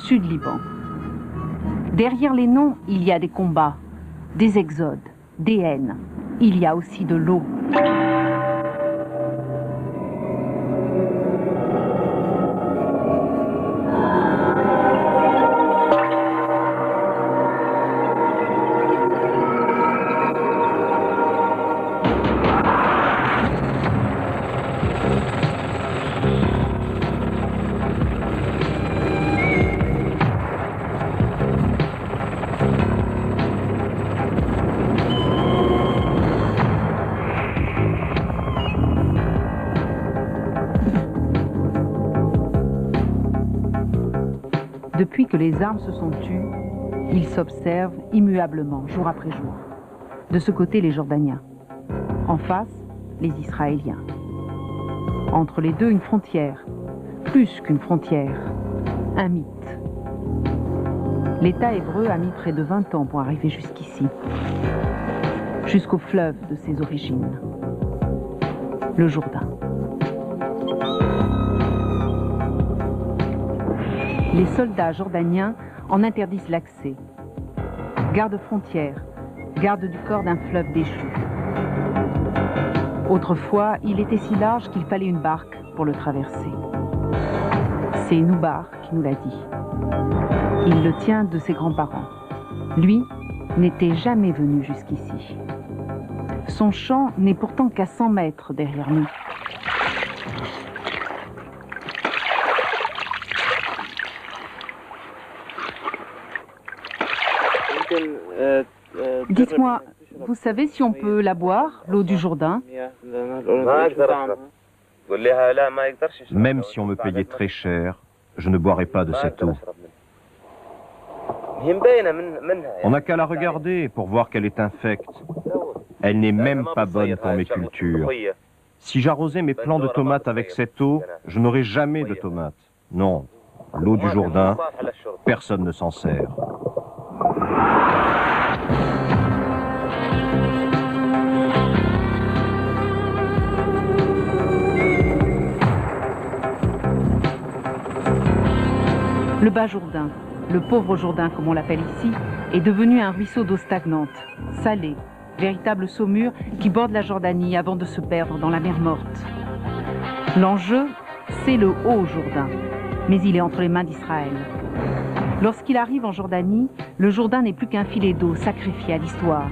sud Liban. Derrière les noms, il y a des combats, des exodes, des haines. Il y a aussi de l'eau. Depuis que les armes se sont tues, ils s'observent immuablement, jour après jour. De ce côté, les Jordaniens. En face, les Israéliens. Entre les deux, une frontière. Plus qu'une frontière. Un mythe. L'État hébreu a mis près de 20 ans pour arriver jusqu'ici. Jusqu'au fleuve de ses origines. Le Jourdain. Les soldats jordaniens en interdisent l'accès. Garde-frontière, garde du corps d'un fleuve déchu. Autrefois, il était si large qu'il fallait une barque pour le traverser. C'est Noubar qui nous l'a dit. Il le tient de ses grands-parents. Lui n'était jamais venu jusqu'ici. Son champ n'est pourtant qu'à 100 mètres derrière nous. Dites-moi, vous savez si on peut la boire, l'eau du Jourdain? Même si on me payait très cher, je ne boirais pas de cette eau. On n'a qu'à la regarder pour voir qu'elle est infecte. Elle n'est même pas bonne pour mes cultures. Si j'arrosais mes plants de tomates avec cette eau, je n'aurais jamais de tomates. Non, l'eau du Jourdain, personne ne s'en sert. Le bas Jourdain, le pauvre Jourdain comme on l'appelle ici, est devenu un ruisseau d'eau stagnante, salée, véritable saumure qui borde la Jordanie avant de se perdre dans la mer Morte. L'enjeu, c'est le haut Jourdain, mais il est entre les mains d'Israël. Lorsqu'il arrive en Jordanie, le Jourdain n'est plus qu'un filet d'eau sacrifié à l'histoire.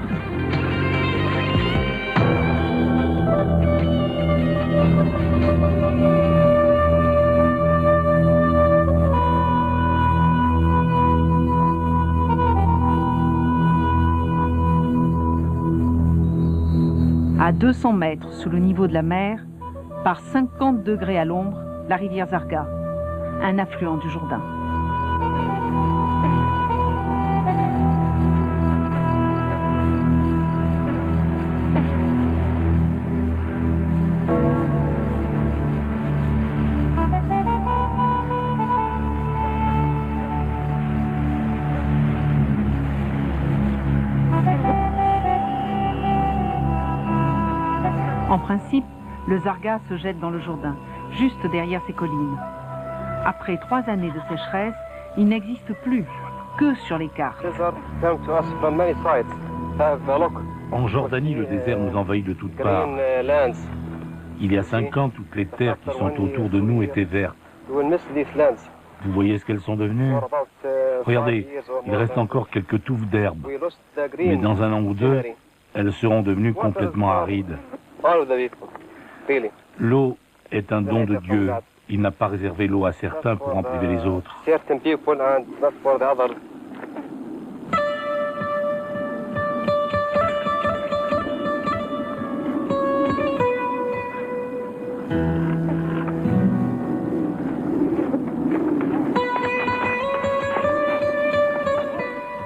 À 200 mètres sous le niveau de la mer, par 50 degrés à l'ombre, la rivière Zarga, un affluent du Jourdain. En principe, le Zarga se jette dans le Jourdain, juste derrière ces collines. Après 3 années de sécheresse, il n'existe plus que sur les cartes. En Jordanie, le désert nous envahit de toutes parts. Il y a 5 ans, toutes les terres qui sont autour de nous étaient vertes. Vous voyez ce qu'elles sont devenues? Regardez, il reste encore quelques touffes d'herbe. Mais dans 1 an ou 2, elles seront devenues complètement arides. L'eau est un don de Dieu. Il n'a pas réservé l'eau à certains pour en priver les autres.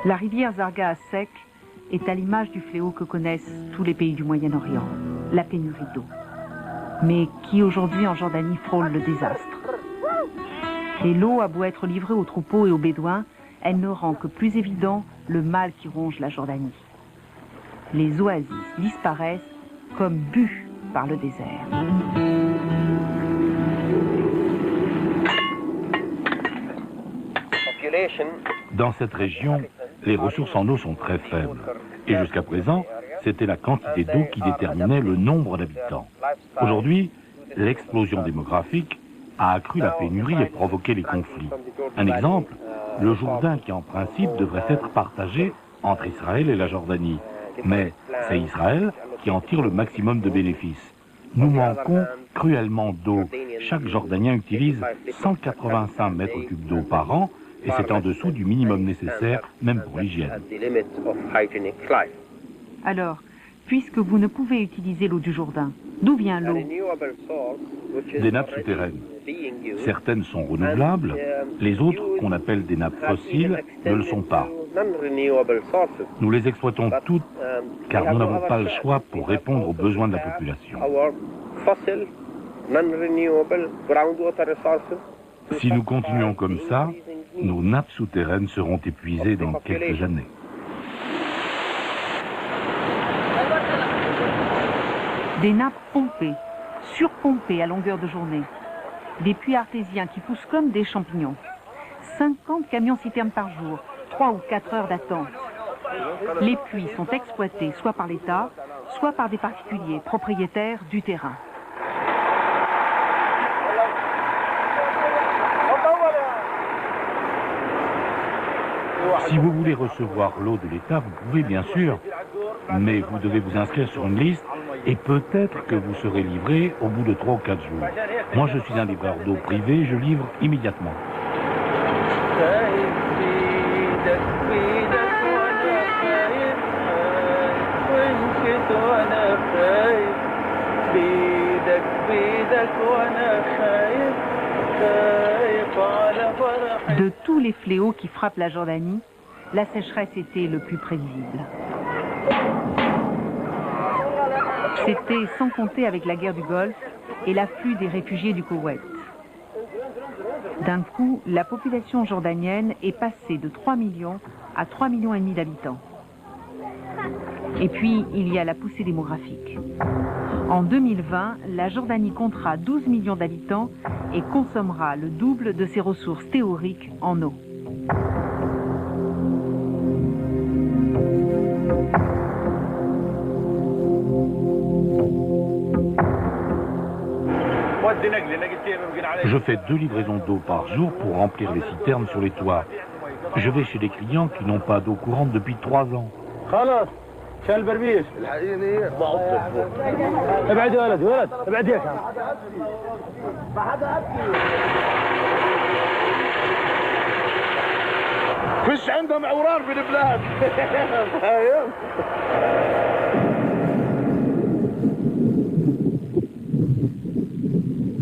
La rivière Zarga à sec est à l'image du fléau que connaissent tous les pays du Moyen-Orient, la pénurie d'eau, mais qui aujourd'hui en Jordanie frôle le désastre. Et l'eau a beau être livrée aux troupeaux et aux bédouins, elle ne rend que plus évident le mal qui ronge la Jordanie. Les oasis disparaissent comme bues par le désert. Dans cette région, les ressources en eau sont très faibles. Et jusqu'à présent, c'était la quantité d'eau qui déterminait le nombre d'habitants. Aujourd'hui, l'explosion démographique a accru la pénurie et provoqué les conflits. Un exemple, le Jourdain qui en principe devrait être partagé entre Israël et la Jordanie. Mais c'est Israël qui en tire le maximum de bénéfices. Nous manquons cruellement d'eau. Chaque Jordanien utilise 185 mètres cubes d'eau par an et c'est en dessous du minimum nécessaire, même pour l'hygiène. Alors, puisque vous ne pouvez utiliser l'eau du Jourdain, d'où vient l'eau? Des nappes souterraines. Certaines sont renouvelables, les autres, qu'on appelle des nappes fossiles, ne le sont pas. Nous les exploitons toutes car nous n'avons pas le choix pour répondre aux besoins de la population. Si nous continuons comme ça, nos nappes souterraines seront épuisées dans quelques années. Des nappes pompées, surpompées à longueur de journée. Des puits artésiens qui poussent comme des champignons. 50 camions-citernes par jour, 3 ou 4 heures d'attente. Les puits sont exploités soit par l'État, soit par des particuliers propriétaires du terrain. Si vous voulez recevoir l'eau de l'État, vous pouvez bien sûr, mais vous devez vous inscrire sur une liste et peut-être que vous serez livré au bout de 3 ou 4 jours. Moi, je suis un livreur d'eau privé, je livre immédiatement. De tous les fléaux qui frappent la Jordanie, la sécheresse était le plus prévisible. C'était sans compter avec la guerre du Golfe et l'afflux des réfugiés du Koweït. D'un coup, la population jordanienne est passée de 3 millions à 3,5 millions d'habitants. Et puis, il y a la poussée démographique. En 2020, la Jordanie comptera 12 millions d'habitants et consommera le double de ses ressources théoriques en eau. Je fais 2 livraisons d'eau par jour pour remplir les citernes sur les toits. Je vais chez des clients qui n'ont pas d'eau courante depuis 3 ans.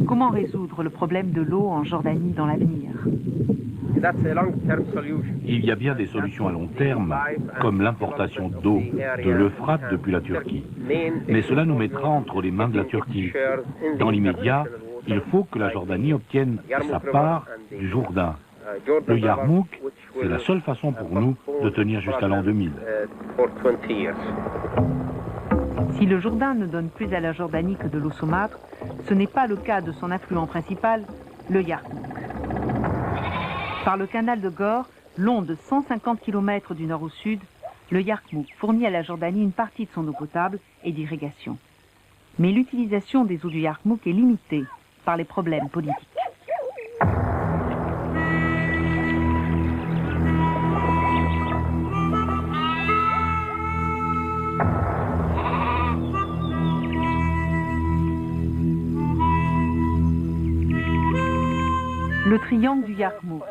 Comment résoudre le problème de l'eau en Jordanie dans l'avenir? Il y a bien des solutions à long terme, comme l'importation d'eau de l'Euphrate depuis la Turquie. Mais cela nous mettra entre les mains de la Turquie. Dans l'immédiat, il faut que la Jordanie obtienne sa part du Jourdain. Le Yarmouk, c'est la seule façon pour nous de tenir jusqu'à l'an 2000. Si le Jourdain ne donne plus à la Jordanie que de l'eau saumâtre, ce n'est pas le cas de son affluent principal, le Yarmouk. Par le canal de Gore, long de 150 km du nord au sud, le Yarmouk fournit à la Jordanie une partie de son eau potable et d'irrigation. Mais l'utilisation des eaux du Yarmouk est limitée par les problèmes politiques. Le triangle du Yarmouk.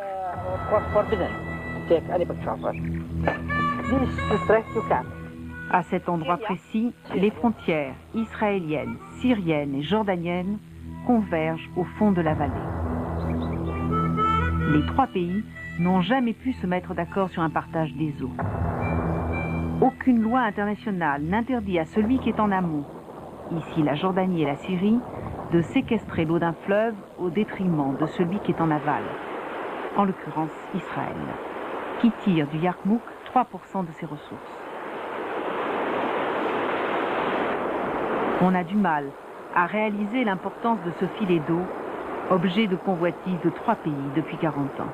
À cet endroit précis, les frontières israéliennes, syriennes et jordaniennes convergent au fond de la vallée. Les 3 pays n'ont jamais pu se mettre d'accord sur un partage des eaux. Aucune loi internationale n'interdit à celui qui est en amont, ici la Jordanie et la Syrie, de séquestrer l'eau d'un fleuve au détriment de celui qui est en aval, en l'occurrence Israël, qui tire du Yarmouk 3% de ses ressources. On a du mal à réaliser l'importance de ce filet d'eau, objet de convoitise de 3 pays depuis 40 ans.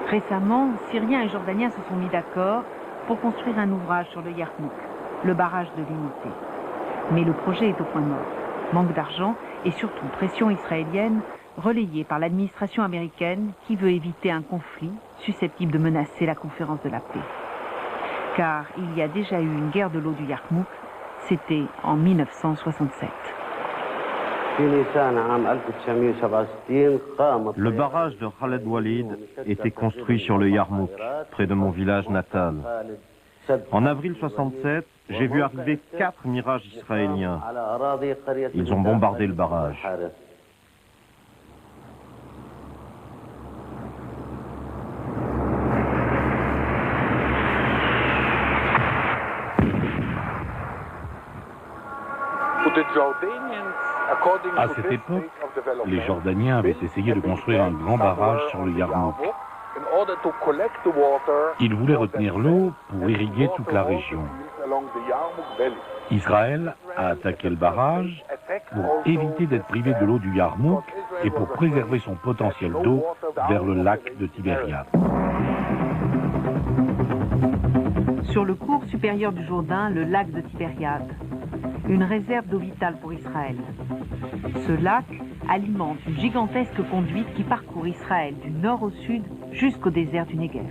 Récemment, Syriens et Jordaniens se sont mis d'accord pour construire un ouvrage sur le Yarmouk, le barrage de l'unité. Mais le projet est au point mort. Manque d'argent et surtout pression israélienne relayée par l'administration américaine qui veut éviter un conflit susceptible de menacer la conférence de la paix. Car il y a déjà eu une guerre de l'eau du Yarmouk, c'était en 1967. Le barrage de Khaled Walid était construit sur le Yarmouk, près de mon village natal. En avril 67, j'ai vu arriver 4 mirages israéliens. Ils ont bombardé le barrage. À cette époque, les Jordaniens avaient essayé de construire un grand barrage sur le Yarmouk. Ils voulaient retenir l'eau pour irriguer toute la région. Israël a attaqué le barrage pour éviter d'être privé de l'eau du Yarmouk et pour préserver son potentiel d'eau vers le lac de Tibériade. Sur le cours supérieur du Jourdain, le lac de Tibériade, une réserve d'eau vitale pour Israël. Ce lac alimente une gigantesque conduite qui parcourt Israël du nord au sud jusqu'au désert du Negev.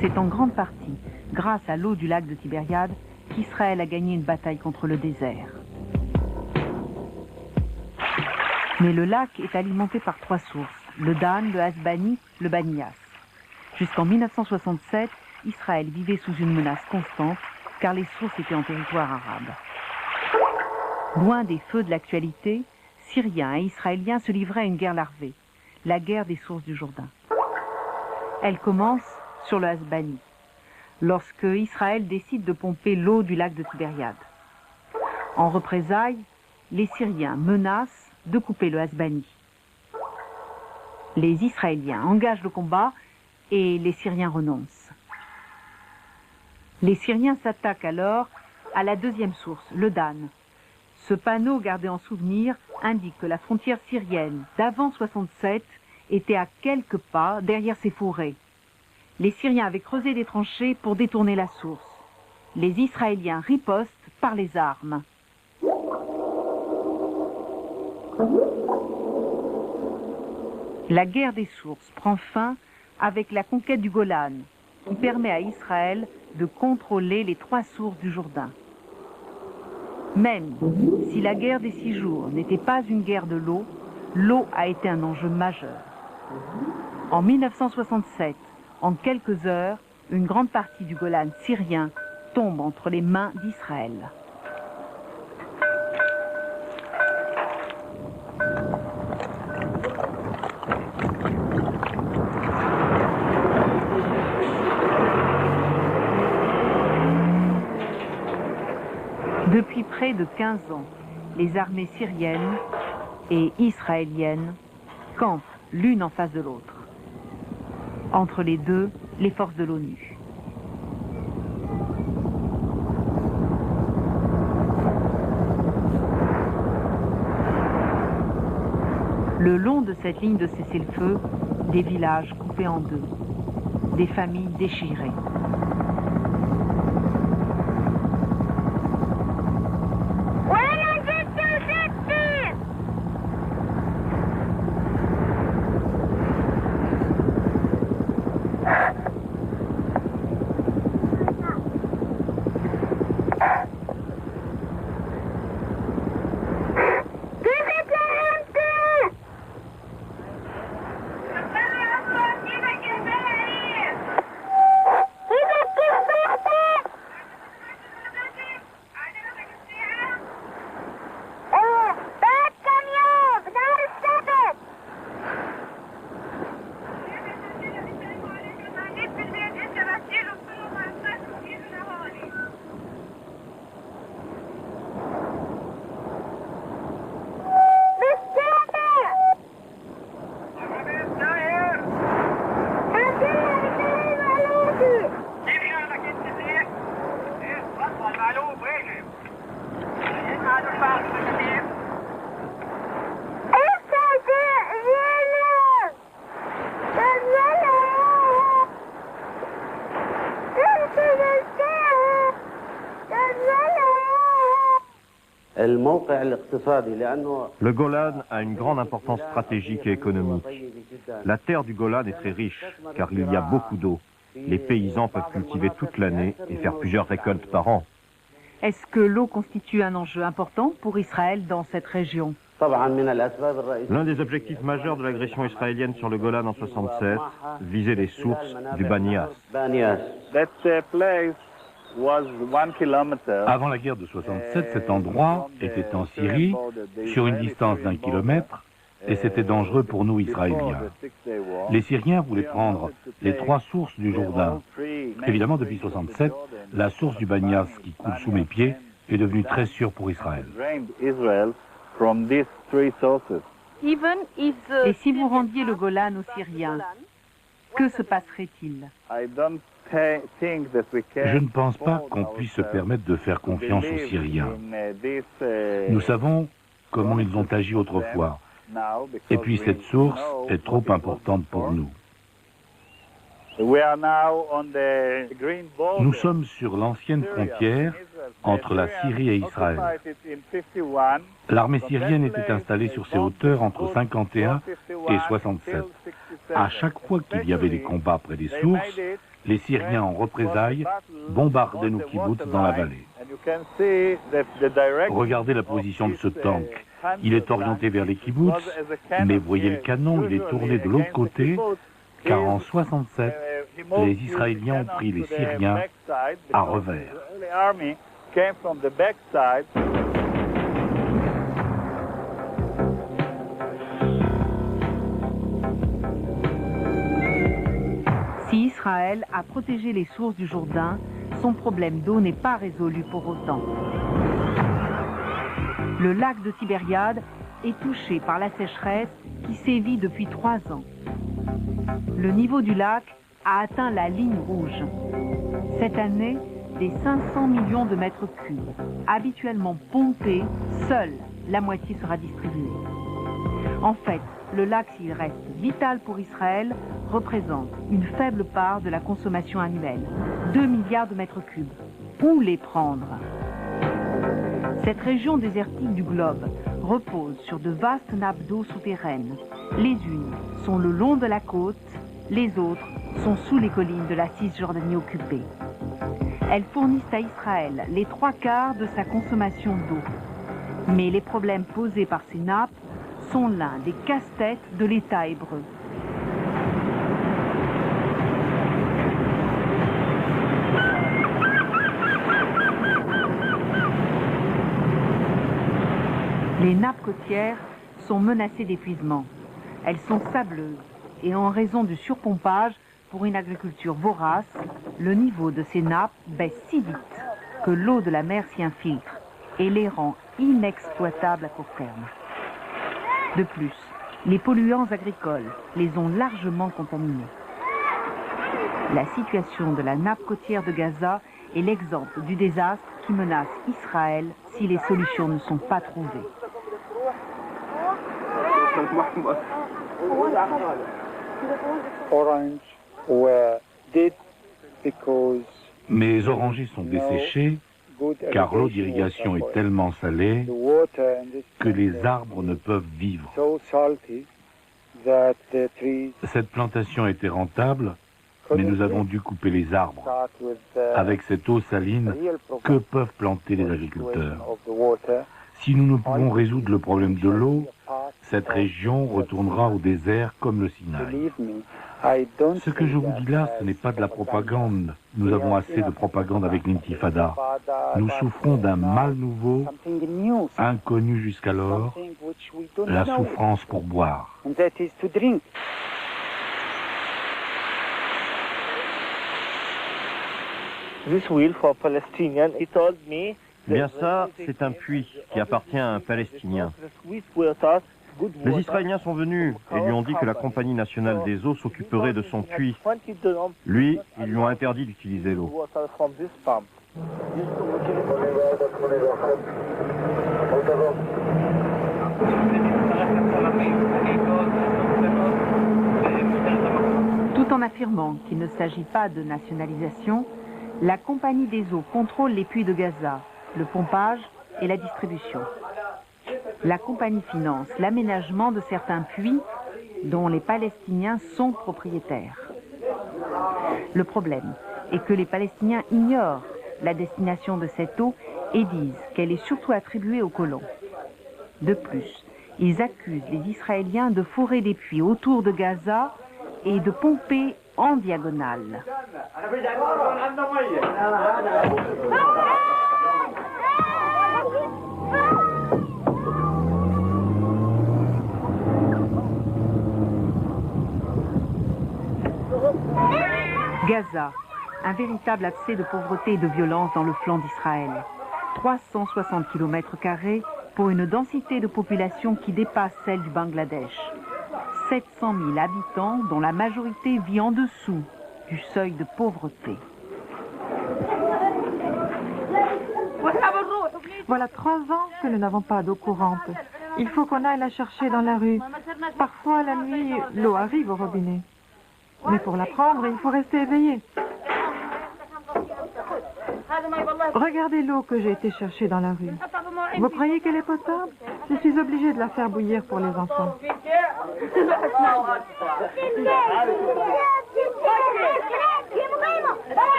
C'est en grande partie grâce à l'eau du lac de Tibériade qu'Israël a gagné une bataille contre le désert. Mais le lac est alimenté par 3 sources, le Dan, le Hasbani, le Banias. Jusqu'en 1967, Israël vivait sous une menace constante car les sources étaient en territoire arabe. Loin des feux de l'actualité, Syriens et Israéliens se livraient à une guerre larvée, la guerre des sources du Jourdain. Elle commence sur le Hasbani, lorsque Israël décide de pomper l'eau du lac de Tibériade. En représailles, les Syriens menacent de couper le Hasbani. Les Israéliens engagent le combat et les Syriens renoncent. Les Syriens s'attaquent alors à la deuxième source, le Dan. Ce panneau gardé en souvenir indique que la frontière syrienne d'avant 67 était à quelques pas derrière ces fourrés. Les Syriens avaient creusé des tranchées pour détourner la source. Les Israéliens ripostent par les armes. La guerre des sources prend fin avec la conquête du Golan, qui permet à Israël de contrôler les 3 sources du Jourdain. Même si la guerre des 6 jours n'était pas une guerre de l'eau, l'eau a été un enjeu majeur. En 1967, en quelques heures, une grande partie du Golan syrien tombe entre les mains d'Israël. Depuis près de 15 ans, les armées syriennes et israéliennes campent l'une en face de l'autre. Entre les deux, les forces de l'ONU. Le long de cette ligne de cessez-le-feu, des villages coupés en deux, des familles déchirées. Le Golan a une grande importance stratégique et économique. La terre du Golan est très riche, car il y a beaucoup d'eau. Les paysans peuvent cultiver toute l'année et faire plusieurs récoltes par an. Est-ce que l'eau constitue un enjeu important pour Israël dans cette région? L'un des objectifs majeurs de l'agression israélienne sur le Golan en 1967 visait les sources du Banias. Avant la guerre de 67, cet endroit était en Syrie, sur une distance d'1 kilomètre, et c'était dangereux pour nous, Israéliens. Les Syriens voulaient prendre les 3 sources du Jourdain. Évidemment, depuis 67, la source du Banias qui coule sous mes pieds est devenue très sûre pour Israël. Et si vous rendiez le Golan aux Syriens, que se passerait-il? Je ne pense pas qu'on puisse se permettre de faire confiance aux Syriens. Nous savons comment ils ont agi autrefois. Et puis cette source est trop importante pour nous. Nous sommes sur l'ancienne frontière entre la Syrie et Israël. L'armée syrienne était installée sur ces hauteurs entre 51 et 67. À chaque fois qu'il y avait des combats près des sources, les Syriens en représailles bombardaient nos kibboutz dans la vallée. Regardez la position de ce tank. Il est orienté vers les kibboutz, mais voyez le canon, il est tourné de l'autre côté, car en 67, les Israéliens ont pris les Syriens à revers. Si Israël a protégé les sources du Jourdain, son problème d'eau n'est pas résolu pour autant. Le lac de Tibériade est touché par la sécheresse qui sévit depuis 3 ans. Le niveau du lac a atteint la ligne rouge. Cette année, des 500 millions de mètres cubes, habituellement pompés, seule la moitié sera distribuée. En fait, le lac, s'il reste vital pour Israël, représente une faible part de la consommation annuelle, 2 milliards de mètres cubes. Où les prendre? Cette région désertique du globe repose sur de vastes nappes d'eau souterraines. Les unes sont le long de la côte, les autres sont sous les collines de la Cisjordanie occupée. Elles fournissent à Israël les 3/4 de sa consommation d'eau. Mais les problèmes posés par ces nappes sont l'un des casse-têtes de l'État hébreu. Les nappes côtières sont menacées d'épuisement. Elles sont sableuses et en raison du surpompage pour une agriculture vorace, le niveau de ces nappes baisse si vite que l'eau de la mer s'y infiltre et les rend inexploitables à court terme. De plus, les polluants agricoles les ont largement contaminés. La situation de la nappe côtière de Gaza est l'exemple du désastre qui menace Israël si les solutions ne sont pas trouvées. Mes orangers sont desséchés car l'eau d'irrigation est tellement salée que les arbres ne peuvent vivre. Cette plantation était rentable, mais nous avons dû couper les arbres. Avec cette eau saline, que peuvent planter les agriculteurs? Si nous ne pouvons résoudre le problème de l'eau, cette région retournera au désert comme le Sinaï. Ce que je vous dis là, ce n'est pas de la propagande. Nous avons assez de propagande avec l'intifada. Nous souffrons d'un mal nouveau, inconnu jusqu'alors, la souffrance pour boire. Bien ça, c'est un puits qui appartient à un Palestinien. Les Israéliens sont venus et lui ont dit que la Compagnie nationale des eaux s'occuperait de son puits. Lui, ils lui ont interdit d'utiliser l'eau. Tout en affirmant qu'il ne s'agit pas de nationalisation, la Compagnie des eaux contrôle les puits de Gaza, le pompage et la distribution. La compagnie finance l'aménagement de certains puits dont les Palestiniens sont propriétaires. Le problème est que les Palestiniens ignorent la destination de cette eau et disent qu'elle est surtout attribuée aux colons. De plus, ils accusent les Israéliens de forer des puits autour de Gaza et de pomper en diagonale. Gaza, un véritable accès de pauvreté et de violence dans le flanc d'Israël. 360 km² pour une densité de population qui dépasse celle du Bangladesh. 700 000 habitants dont la majorité vit en dessous du seuil de pauvreté. Voilà 3 ans que nous n'avons pas d'eau courante. Il faut qu'on aille la chercher dans la rue. Parfois, la nuit, l'eau arrive au robinet. Mais pour la prendre, il faut rester éveillé. Regardez l'eau que j'ai été chercher dans la rue. Vous croyez qu'elle est potable? Je suis obligée de la faire bouillir pour les enfants.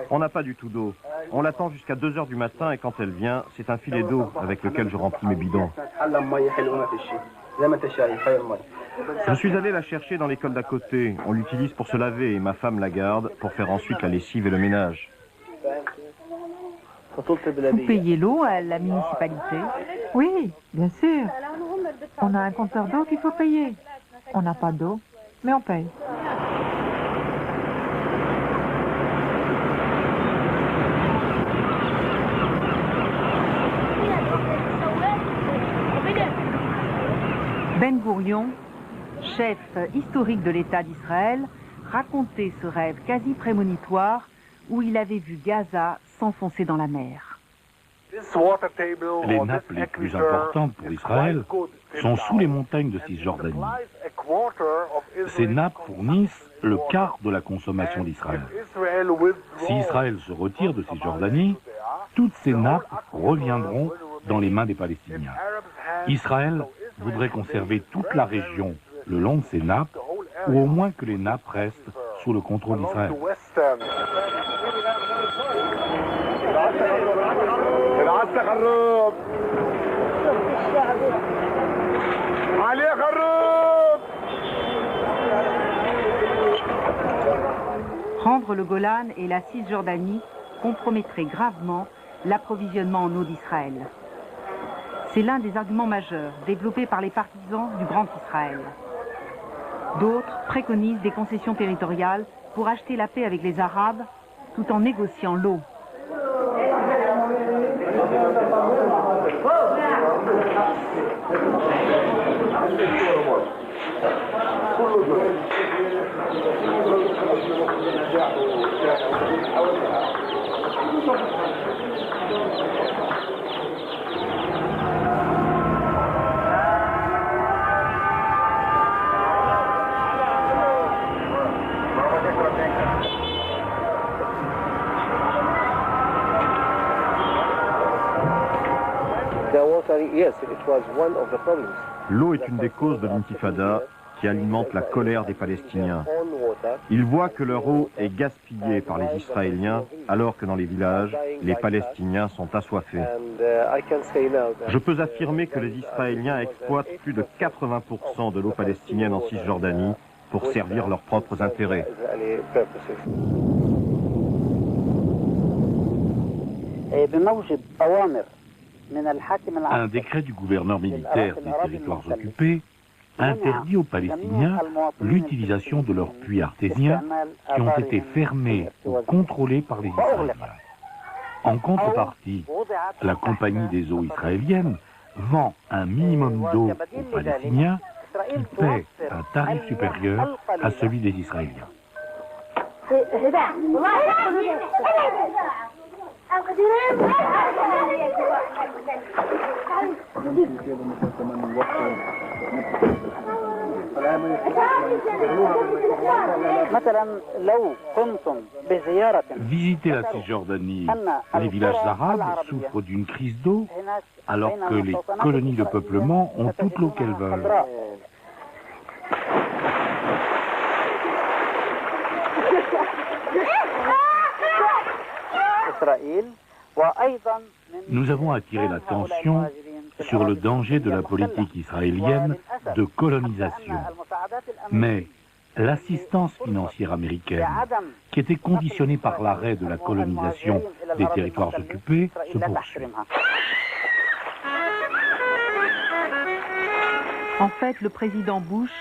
On n'a pas du tout d'eau. On l'attend jusqu'à 2 heures du matin et quand elle vient, c'est un filet d'eau avec lequel je remplis mes bidons. Je suis allé la chercher dans l'école d'à côté. On l'utilise pour se laver et ma femme la garde pour faire ensuite la lessive et le ménage. Vous payez l'eau à la municipalité? Oui, bien sûr. On a un compteur d'eau qu'il faut payer. On n'a pas d'eau, mais on paye. Ben Gourion, chef historique de l'État d'Israël, racontait ce rêve quasi prémonitoire où il avait vu Gaza s'enfoncer dans la mer. Les nappes les plus importantes pour Israël sont sous les montagnes de Cisjordanie. Ces nappes fournissent le quart de la consommation d'Israël. Si Israël se retire de Cisjordanie, toutes ces nappes reviendront dans les mains des Palestiniens. Israël voudrait conserver toute la région le long de ces nappes, ou au moins que les nappes restent sous le contrôle d'Israël. Prendre le Golan et la Cisjordanie compromettrait gravement l'approvisionnement en eau d'Israël. C'est l'un des arguments majeurs développés par les partisans du Grand Israël. D'autres préconisent des concessions territoriales pour acheter la paix avec les Arabes tout en négociant l'eau. L'eau est une des causes de l'intifada qui alimente la colère des Palestiniens. Ils voient que leur eau est gaspillée par les Israéliens alors que dans les villages, les Palestiniens sont assoiffés. Je peux affirmer que les Israéliens exploitent plus de 80% de l'eau palestinienne en Cisjordanie pour servir leurs propres intérêts. Un décret du gouverneur militaire des territoires occupés interdit aux Palestiniens l'utilisation de leurs puits artésiens qui ont été fermés ou contrôlés par les Israéliens. En contrepartie, la compagnie des eaux israéliennes vend un minimum d'eau aux Palestiniens qui paient un tarif supérieur à celui des Israéliens. Visitez la Cisjordanie. Les villages arabes souffrent d'une crise d'eau, alors que les colonies de peuplement ont toute l'eau qu'elles veulent. Nous avons attiré l'attention sur le danger de la politique israélienne de colonisation. Mais l'assistance financière américaine, qui était conditionnée par l'arrêt de la colonisation des territoires occupés, se poursuit. En fait, le président Bush,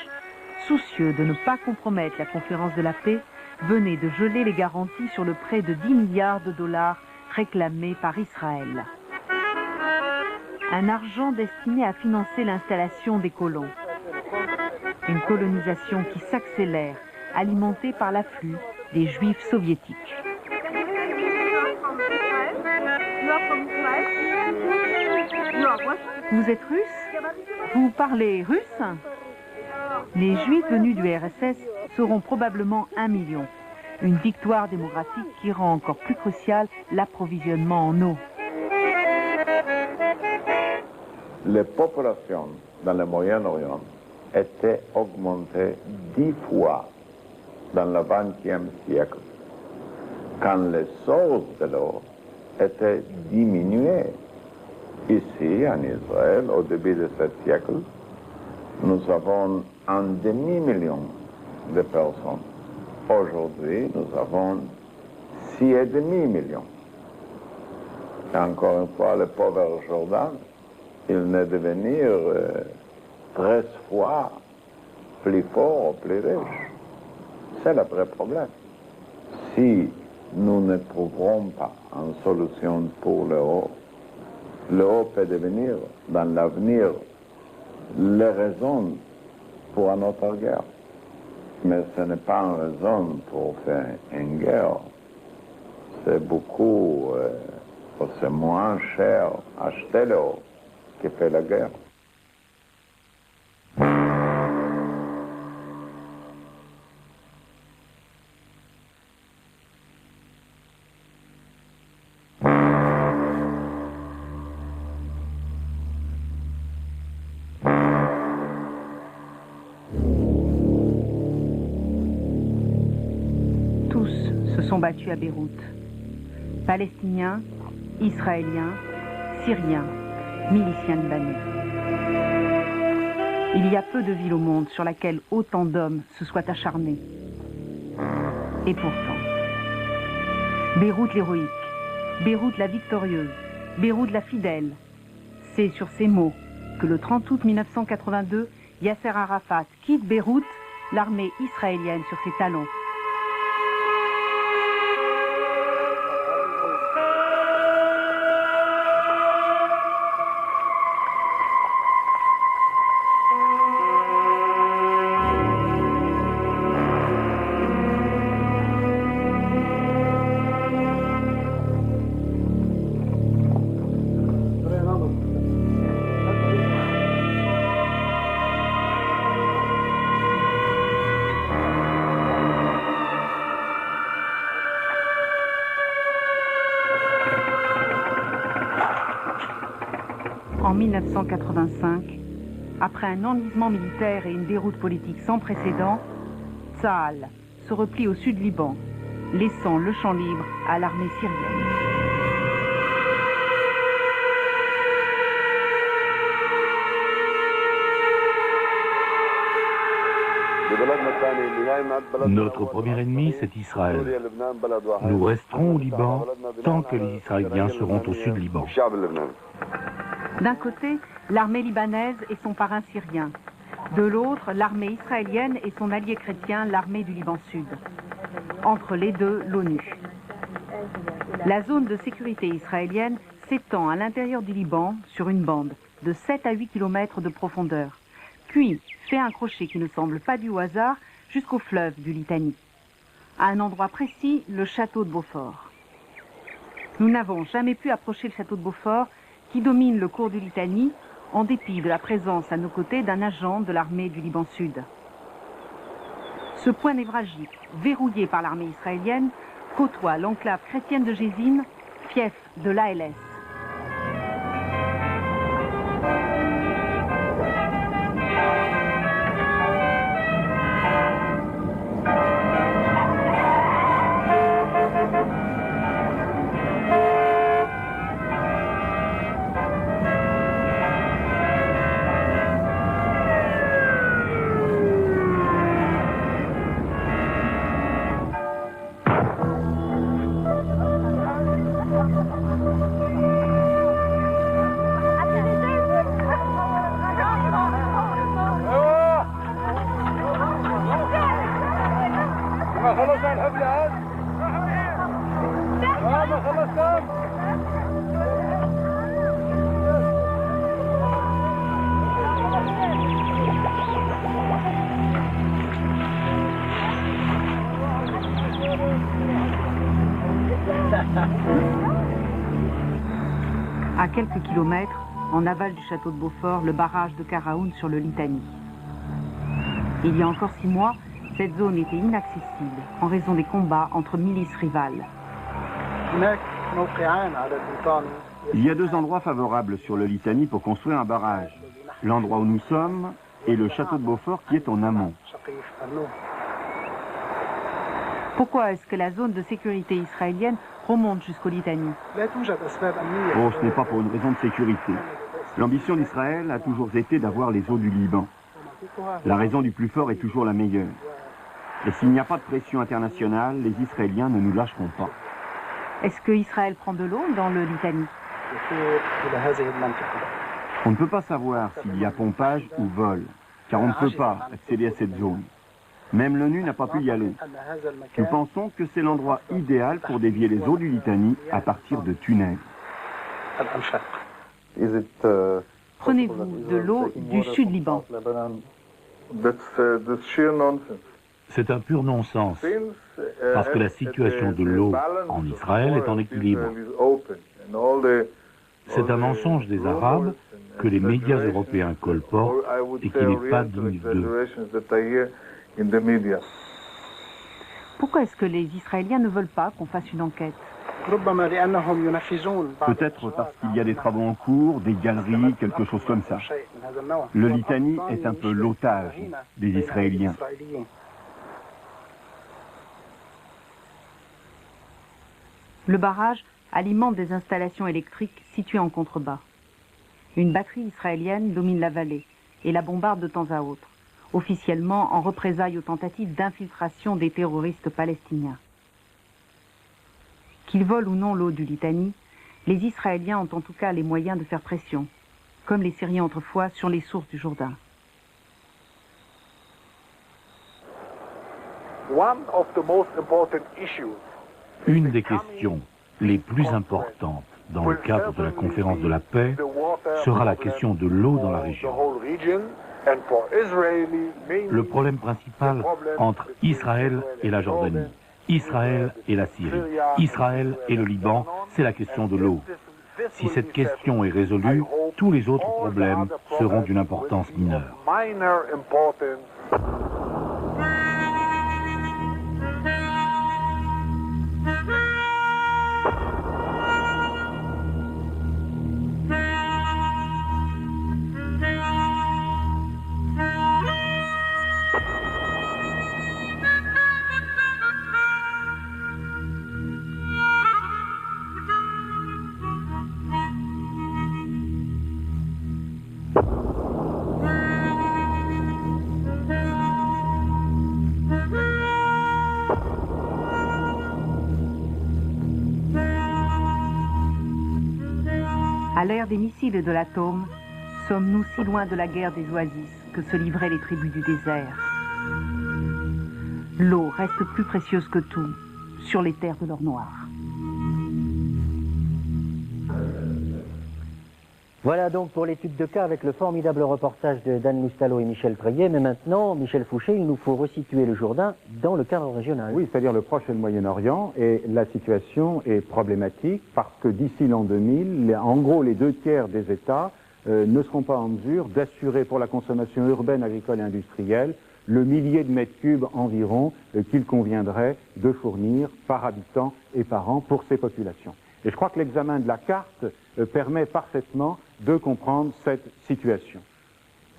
soucieux de ne pas compromettre la conférence de la paix, venait de geler les garanties sur le prêt de 10 milliards de dollars réclamé par Israël. Un argent destiné à financer l'installation des colons. Une colonisation qui s'accélère, alimentée par l'afflux des Juifs soviétiques. Vous êtes russe? Vous parlez russe? Les Juifs venus du RSS seront probablement 1 million. Une victoire démographique qui rend encore plus crucial l'approvisionnement en eau. Les populations dans le Moyen-Orient étaient augmentées 10 fois dans le XXe siècle, quand les sources de l'eau étaient diminuées. Ici, en Israël, au début de ce siècle, nous avons 1 demi-million de personnes. Aujourd'hui, nous avons 6,5 millions. Et encore une fois, le pauvre Jordan, il n'est devenir 13 fois plus fort, plus riche. C'est le vrai problème. Si nous ne trouverons pas une solution pour l'eau peut devenir, dans l'avenir, les raisons pour une autre guerre. Mais ce n'est pas une raison pour faire une guerre. C'est beaucoup, c'est moins cher acheter l'eau que faire la guerre. Sont battus à Beyrouth. Palestiniens, Israéliens, Syriens, miliciens libanais. Il y a peu de villes au monde sur laquelle autant d'hommes se soient acharnés. Et pourtant, Beyrouth l'héroïque, Beyrouth la victorieuse, Beyrouth la fidèle. C'est sur ces mots que le 30 août 1982, Yasser Arafat quitte Beyrouth, l'armée israélienne sur ses talons. En 1985, après un enlisement militaire et une déroute politique sans précédent, Tsahal se replie au sud Liban, laissant le champ libre à l'armée syrienne. Notre premier ennemi, c'est Israël. Nous resterons au Liban tant que les Israéliens seront au sud Liban. D'un côté, l'armée libanaise et son parrain syrien. De l'autre, l'armée israélienne et son allié chrétien, l'armée du Liban Sud. Entre les deux, l'ONU. La zone de sécurité israélienne s'étend à l'intérieur du Liban sur une bande de 7 à 8 km de profondeur, puis fait un crochet qui ne semble pas dû au hasard jusqu'au fleuve du Litani. À un endroit précis, le château de Beaufort. Nous n'avons jamais pu approcher le château de Beaufort qui domine le cours du Litani en dépit de la présence à nos côtés d'un agent de l'armée du Liban Sud. Ce point névralgique, verrouillé par l'armée israélienne, côtoie l'enclave chrétienne de Jézine, fief de l'ALS. À quelques kilomètres, en aval du château de Beaufort, le barrage de Karaoun sur le Litani. Il y a encore 6 mois, cette zone était inaccessible en raison des combats entre milices rivales. Il y a 2 endroits favorables sur le Litani pour construire un barrage. L'endroit où nous sommes et le château de Beaufort qui est en amont. Pourquoi est-ce que la zone de sécurité israélienne remonte jusqu'au Litani? Oh, ce n'est pas pour une raison de sécurité. L'ambition d'Israël a toujours été d'avoir les eaux du Liban. La raison du plus fort est toujours la meilleure. Et s'il n'y a pas de pression internationale, les Israéliens ne nous lâcheront pas. Est-ce que Israël prend de l'eau dans le Litani? On ne peut pas savoir s'il y a pompage ou vol, car on ne peut pas accéder à cette zone. Même l'ONU n'a pas pu y aller. Nous pensons que c'est l'endroit idéal pour dévier les eaux du Litani à partir de tunnels. Prenez-vous de l'eau du sud Liban? C'est un pur non-sens, parce que la situation de l'eau en Israël est en équilibre. C'est un mensonge des Arabes que les médias européens colportent et qui n'est pas digne d'eux. Pourquoi est-ce que les Israéliens ne veulent pas qu'on fasse une enquête? Peut-être parce qu'il y a des travaux en cours, des galeries, quelque chose comme ça. Le Litani est un peu l'otage des Israéliens. Le barrage alimente des installations électriques situées en contrebas. Une batterie israélienne domine la vallée et la bombarde de temps à autre, officiellement en représailles aux tentatives d'infiltration des terroristes palestiniens. Qu'ils volent ou non l'eau du Litani, les Israéliens ont en tout cas les moyens de faire pression, comme les Syriens autrefois sur les sources du Jourdain. Une des questions les plus importantes dans le cadre de la conférence de la paix sera la question de l'eau dans la région. Le problème principal entre Israël et la Jordanie, Israël et la Syrie, Israël et le Liban, c'est la question de l'eau. Si cette question est résolue, tous les autres problèmes seront d'une importance mineure. À l'ère des missiles et de l'atome, sommes-nous si loin de la guerre des oasis que se livraient les tribus du désert? L'eau reste plus précieuse que tout sur les terres de l'or noir. Voilà donc pour l'étude de cas avec le formidable reportage de Dan Loustalot et Michel Treillet. Mais maintenant, Michel Fouché, il nous faut resituer le Jourdain dans le cadre régional. Oui, c'est-à-dire le Proche et le Moyen-Orient. Et la situation est problématique parce que d'ici l'an 2000, en gros, les 2/3 des États ne seront pas en mesure d'assurer pour la consommation urbaine, agricole et industrielle le millier de mètres cubes environ qu'il conviendrait de fournir par habitant et par an pour ces populations. Et je crois que l'examen de la carte permet parfaitement de comprendre cette situation.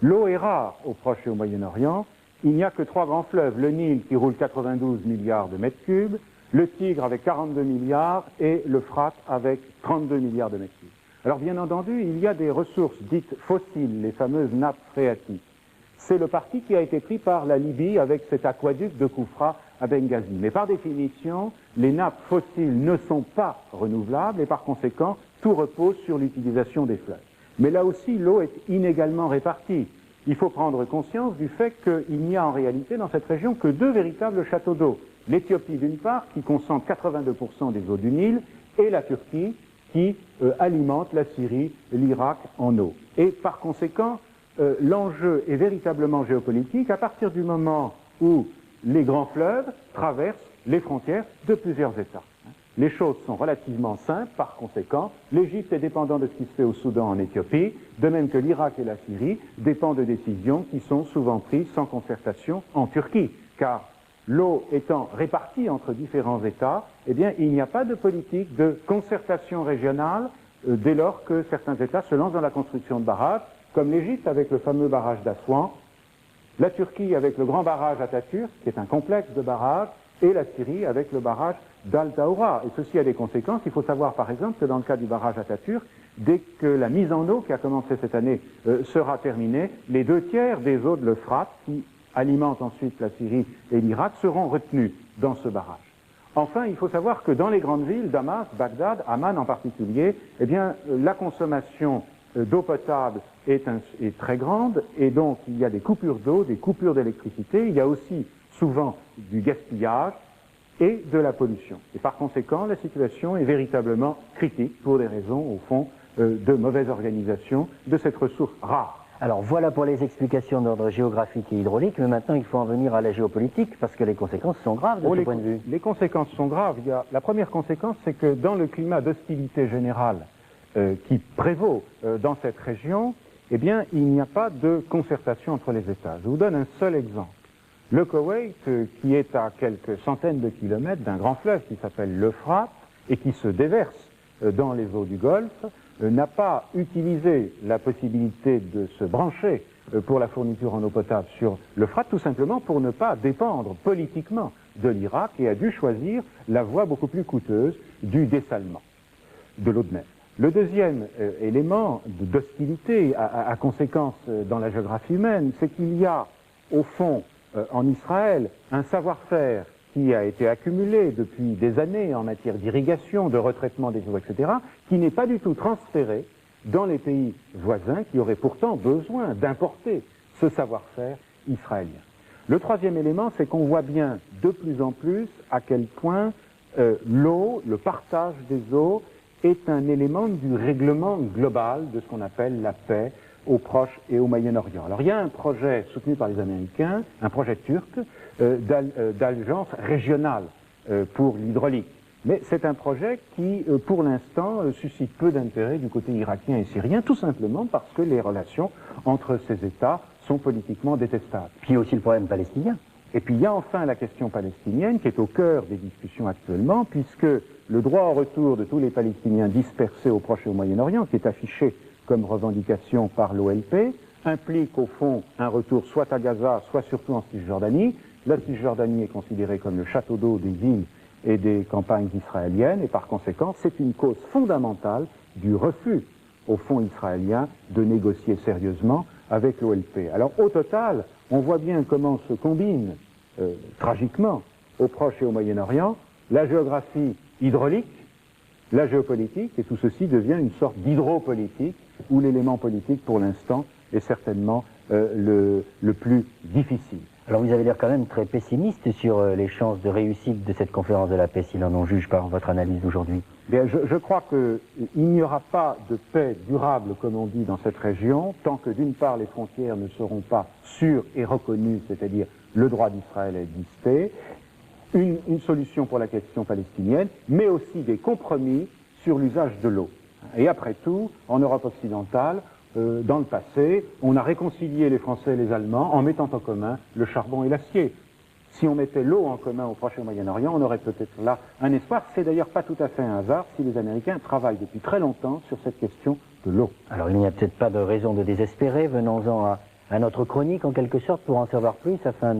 L'eau est rare au Proche et au Moyen-Orient. Il n'y a que 3 grands fleuves, le Nil qui roule 92 milliards de mètres cubes, le Tigre avec 42 milliards et l'Euphrate avec 32 milliards de mètres cubes. Alors bien entendu, il y a des ressources dites fossiles, les fameuses nappes phréatiques. C'est le parti qui a été pris par la Libye avec cet aqueduc de Koufra à Benghazi. Mais par définition, les nappes fossiles ne sont pas renouvelables et par conséquent, tout repose sur l'utilisation des fleuves. Mais là aussi, l'eau est inégalement répartie. Il faut prendre conscience du fait qu'il n'y a en réalité dans cette région que 2 véritables châteaux d'eau. L'Éthiopie d'une part, qui concentre 82% des eaux du Nil, et la Turquie, qui alimente la Syrie, l'Irak en eau. Et par conséquent, l'enjeu est véritablement géopolitique à partir du moment où les grands fleuves traversent les frontières de plusieurs États. Les choses sont relativement simples, par conséquent, l'Égypte est dépendante de ce qui se fait au Soudan, en Éthiopie, de même que l'Irak et la Syrie dépendent de décisions qui sont souvent prises sans concertation en Turquie, car l'eau étant répartie entre différents États, eh bien, il n'y a pas de politique de concertation régionale dès lors que certains États se lancent dans la construction de barrages, comme l'Égypte avec le fameux barrage d'Assouan, la Turquie avec le grand barrage Atatürk, qui est un complexe de barrages, et la Syrie avec le barrage d'Al-Taoura. Et ceci a des conséquences. Il faut savoir, par exemple, que dans le cas du barrage Atatürk, dès que la mise en eau qui a commencé cette année sera terminée, les 2 tiers des eaux de l'Euphrate, qui alimentent ensuite la Syrie et l'Irak, seront retenus dans ce barrage. Enfin, il faut savoir que dans les grandes villes, Damas, Bagdad, Amman en particulier, eh bien, la consommation d'eau potable est très grande, et donc il y a des coupures d'eau, des coupures d'électricité, il y a aussi souvent du gaspillage et de la pollution. Et par conséquent, la situation est véritablement critique pour des raisons, au fond, de mauvaise organisation de cette ressource rare. Alors voilà pour les explications d'ordre géographique et hydraulique, mais maintenant il faut en venir à la géopolitique, parce que les conséquences sont graves de ce point de vue. Les conséquences sont graves. La première conséquence, c'est que dans le climat d'hostilité générale qui prévaut dans cette région, eh bien, il n'y a pas de concertation entre les États. Je vous donne un seul exemple. Le Koweït, qui est à quelques centaines de kilomètres d'un grand fleuve qui s'appelle l'Euphrate et qui se déverse dans les eaux du Golfe, n'a pas utilisé la possibilité de se brancher pour la fourniture en eau potable sur l'Euphrate, tout simplement pour ne pas dépendre politiquement de l'Irak, et a dû choisir la voie beaucoup plus coûteuse du dessalement de l'eau de mer. Le deuxième élément d'hostilité à conséquence dans la géographie humaine, c'est qu'il y a, au fond, en Israël, un savoir-faire qui a été accumulé depuis des années en matière d'irrigation, de retraitement des eaux, etc., qui n'est pas du tout transféré dans les pays voisins qui auraient pourtant besoin d'importer ce savoir-faire israélien. Le troisième élément, c'est qu'on voit bien de plus en plus à quel point l'eau, le partage des eaux, est un élément du règlement global de ce qu'on appelle la paix au Proche et au Moyen-Orient. Alors il y a un projet soutenu par les Américains, un projet turc, d'alliance régionale pour l'hydraulique. Mais c'est un projet qui, pour l'instant, suscite peu d'intérêt du côté irakien et syrien, tout simplement parce que les relations entre ces États sont politiquement détestables. Puis il y a aussi le problème palestinien. Et puis il y a enfin la question palestinienne qui est au cœur des discussions actuellement, puisque le droit au retour de tous les Palestiniens dispersés au Proche et au Moyen-Orient, qui est affiché comme revendication par l'OLP, implique au fond un retour soit à Gaza, soit surtout en Cisjordanie. La Cisjordanie est considérée comme le château d'eau des villes et des campagnes israéliennes, et par conséquent, c'est une cause fondamentale du refus, au fond israélien, de négocier sérieusement avec l'OLP. Alors, au total, on voit bien comment se combinent, tragiquement, au Proche et au Moyen-Orient, la géographie hydraulique, la géopolitique, et tout ceci devient une sorte d'hydropolitique, où l'élément politique, pour l'instant, est certainement le plus difficile. Alors vous avez l'air quand même très pessimiste sur les chances de réussite de cette conférence de la paix, s'il en juge par votre analyse d'aujourd'hui. Bien, je crois qu'il n'y aura pas de paix durable, comme on dit, dans cette région, tant que d'une part les frontières ne seront pas sûres et reconnues, c'est-à-dire le droit d'Israël à exister, une solution pour la question palestinienne, mais aussi des compromis sur l'usage de l'eau. Et après tout, en Europe occidentale, dans le passé, on a réconcilié les Français et les Allemands en mettant en commun le charbon et l'acier. Si on mettait l'eau en commun au Proche et au Moyen-Orient, on aurait peut-être là un espoir. C'est d'ailleurs pas tout à fait un hasard si les Américains travaillent depuis très longtemps sur cette question de l'eau. Alors il n'y a peut-être pas de raison de désespérer. Venons-en à notre chronique en quelque sorte pour en savoir plus afin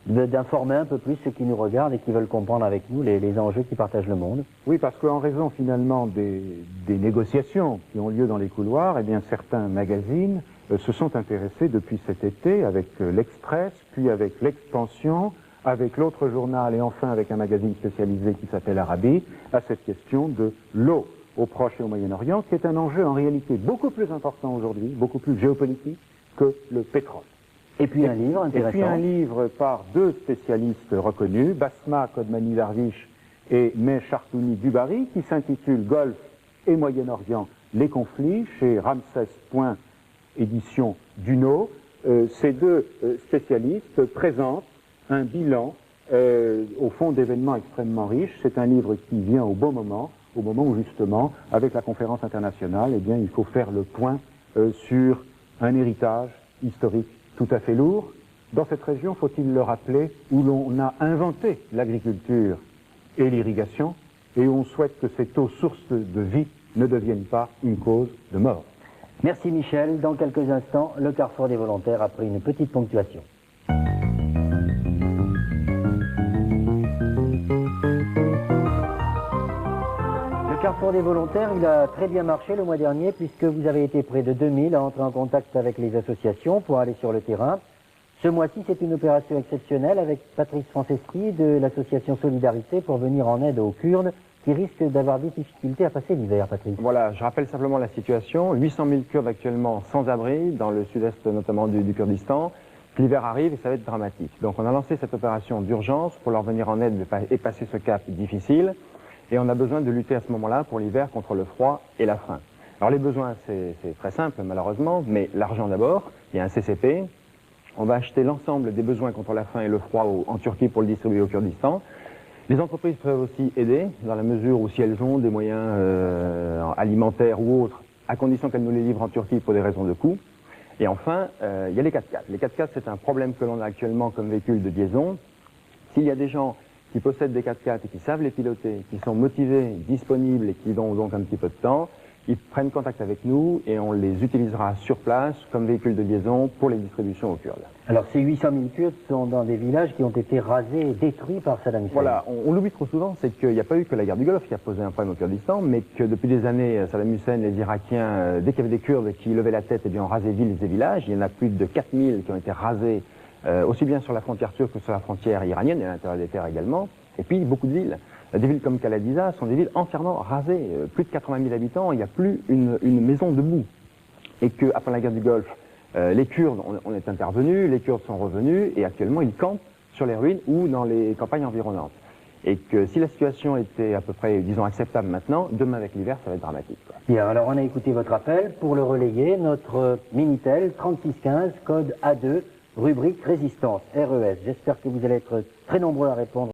d'informer un peu plus ceux qui nous regardent et qui veulent comprendre avec nous les enjeux qui partagent le monde. Oui, parce qu'en raison finalement des négociations qui ont lieu dans les couloirs, eh bien certains magazines se sont intéressés depuis cet été avec l'Express, puis avec l'Expansion, avec l'autre journal et enfin avec un magazine spécialisé qui s'appelle Arabie, à cette question de l'eau au Proche et au Moyen-Orient, qui est un enjeu en réalité beaucoup plus important aujourd'hui, beaucoup plus géopolitique que le pétrole. Et puis un livre intéressant. Et puis un livre par deux spécialistes reconnus, Basma Kodmani-Darvish et May Chartouni Dubarry, qui s'intitule Golfe et Moyen-Orient, les conflits, chez Ramsès Point, édition Duno. Ces deux spécialistes présentent un bilan, au fond, d'événements extrêmement riches. C'est un livre qui vient au moment où justement, avec la conférence internationale, eh bien, il faut faire le point sur un héritage historique tout à fait lourd. Dans cette région, faut-il le rappeler, où l'on a inventé l'agriculture et l'irrigation, et où on souhaite que cette eau source de vie ne devienne pas une cause de mort. Merci Michel. Dans quelques instants, le Carrefour des volontaires après une petite ponctuation. Le Carrefour des volontaires, il a très bien marché le mois dernier puisque vous avez été près de 2000 à entrer en contact avec les associations pour aller sur le terrain. Ce mois-ci, c'est une opération exceptionnelle avec Patrice Franceschi de l'association Solidarité pour venir en aide aux Kurdes qui risquent d'avoir des difficultés à passer l'hiver, Patrice. Voilà, je rappelle simplement la situation. 800 000 Kurdes actuellement sans abri, dans le sud-est notamment du Kurdistan. L'hiver arrive et ça va être dramatique. Donc on a lancé cette opération d'urgence pour leur venir en aide et passer ce cap difficile. Et on a besoin de lutter à ce moment-là pour l'hiver contre le froid et la faim. Alors les besoins, c'est très simple malheureusement, mais l'argent d'abord. Il y a un CCP. On va acheter l'ensemble des besoins contre la faim et le froid en Turquie pour le distribuer au Kurdistan. Les entreprises peuvent aussi aider, dans la mesure où si elles ont des moyens alimentaires ou autres, à condition qu'elles nous les livrent en Turquie pour des raisons de coût. Et enfin, il y a les 4x4. Les 4x4, c'est un problème que l'on a actuellement comme véhicule de liaison. S'il y a des gens qui possèdent des 4x4 et qui savent les piloter, qui sont motivés, disponibles et qui ont donc un petit peu de temps, ils prennent contact avec nous et on les utilisera sur place comme véhicule de liaison pour les distributions aux Kurdes. Alors ces 800 000 Kurdes sont dans des villages qui ont été rasés et détruits par Saddam Hussein. Voilà, on l'oublie trop souvent, c'est qu'il n'y a pas eu que la guerre du Golfe qui a posé un problème au Kurdistan, mais que depuis des années, Saddam Hussein, les Irakiens, dès qu'il y avait des Kurdes qui levaient la tête, eh bien, ont rasé villes et villages. Il y en a plus de 4000 qui ont été rasés, aussi bien sur la frontière turque que sur la frontière iranienne et à l'intérieur des terres également. Et puis beaucoup de villes. Des villes comme Kaladiza sont des villes entièrement rasées. Plus de 80 000 habitants, il n'y a plus une maison debout. Et qu'après la guerre du Golfe, les Kurdes, on est intervenus, les Kurdes sont revenus, et actuellement ils campent sur les ruines ou dans les campagnes environnantes. Et que si la situation était à peu près, disons, acceptable maintenant, demain avec l'hiver, ça va être dramatique, quoi. Bien, alors on a écouté votre appel. Pour le relayer, notre Minitel 3615, code A2, rubrique résistance, RES. J'espère que vous allez être très nombreux à répondre.